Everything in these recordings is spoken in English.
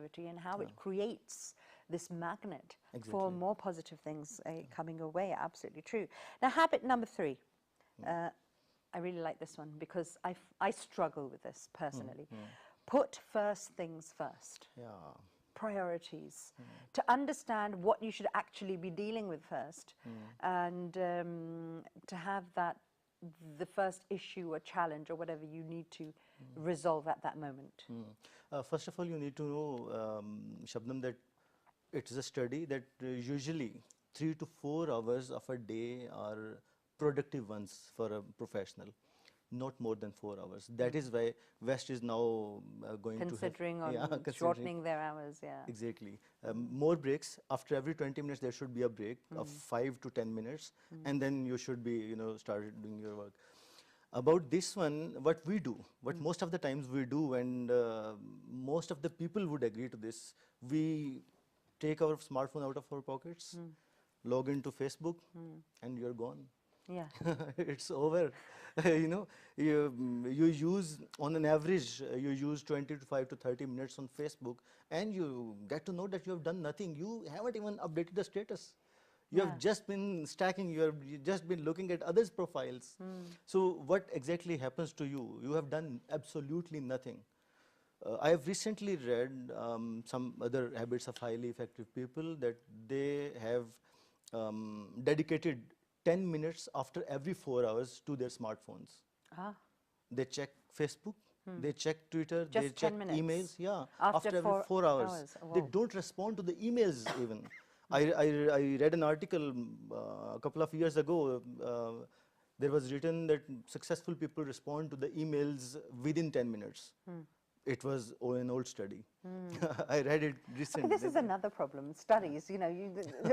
positivity and how it creates this magnet for more positive things coming your way. Absolutely true. Now, habit number 3. I really like this one because I struggle with this personally. Put first things first. Priorities. To understand what you should actually be dealing with first, and to have that the first issue or challenge or whatever you need to resolve at that moment. First of all, you need to know, Shabnam, that it is a study that usually 3 to 4 hours of a day are productive ones for a professional, not more than 4 hours. That is why West is now going considering to have, on shortening their hours. Exactly. More breaks. After every 20 minutes, there should be a break of 5 to 10 minutes, and then you should be, start doing your work. About this one, what we do, what most of the times we do, and most of the people would agree to this, we take our smartphone out of our pockets, log into Facebook, and you're gone. It's over. You use, on an average, you use 25 to 30 minutes on Facebook, and you get to know that you have done nothing. You haven't even updated the status. You have just been stacking, you have just been looking at others' profiles. So what exactly happens to you? You have done absolutely nothing. I have recently read some other habits of highly effective people that they have dedicated 10 minutes after every 4 hours to their smartphones. They check Facebook, they check Twitter, just they check emails. After every 4 hours. They don't respond to the emails even. I read an article a couple of years ago. There was written that successful people respond to the emails within 10 minutes. It was an old study. I read it recently. This is another problem. Studies,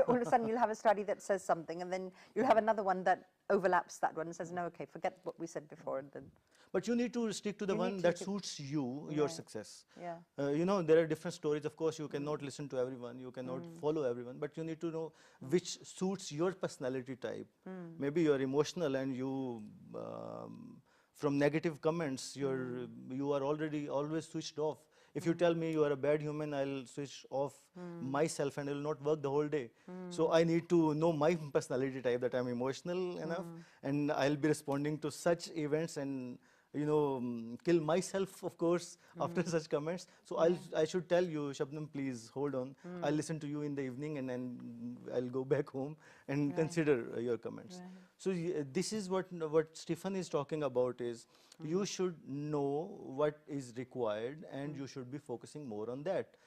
all of a sudden you'll have a study that says something, and then you'll have another one that overlaps that one and says, no, okay, forget what we said before. And then but you need to stick to the one that suits you, your success. There are different stories. Of course, you cannot listen to everyone. You cannot follow everyone. But you need to know which suits your personality type. Maybe you're emotional and you... from negative comments, you are already always switched off. If you tell me you are a bad human, I'll switch off myself and it will not work the whole day. So I need to know my personality type, that I'm emotional enough, and I'll be responding to such events and kill myself, of course, after such comments. So I should tell you, Shabnam, please hold on. I'll listen to you in the evening, and then I'll go back home and consider your comments. So this is what Stephen is talking about is you should know what is required, and you should be focusing more on that.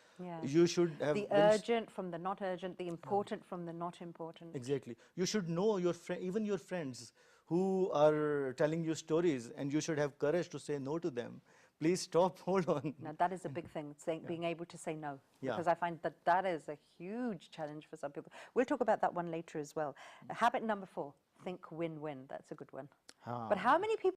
You should have the urgent from the not urgent, the important from the not important. Exactly. You should know your even your friends who are telling you stories, and you should have courage to say no to them. Please stop, hold on. Now that is a big thing, being able to say no, because I find that is a huge challenge for some people. We'll talk about that one later as well. Habit number 4, think win-win. That's a good one. But how many people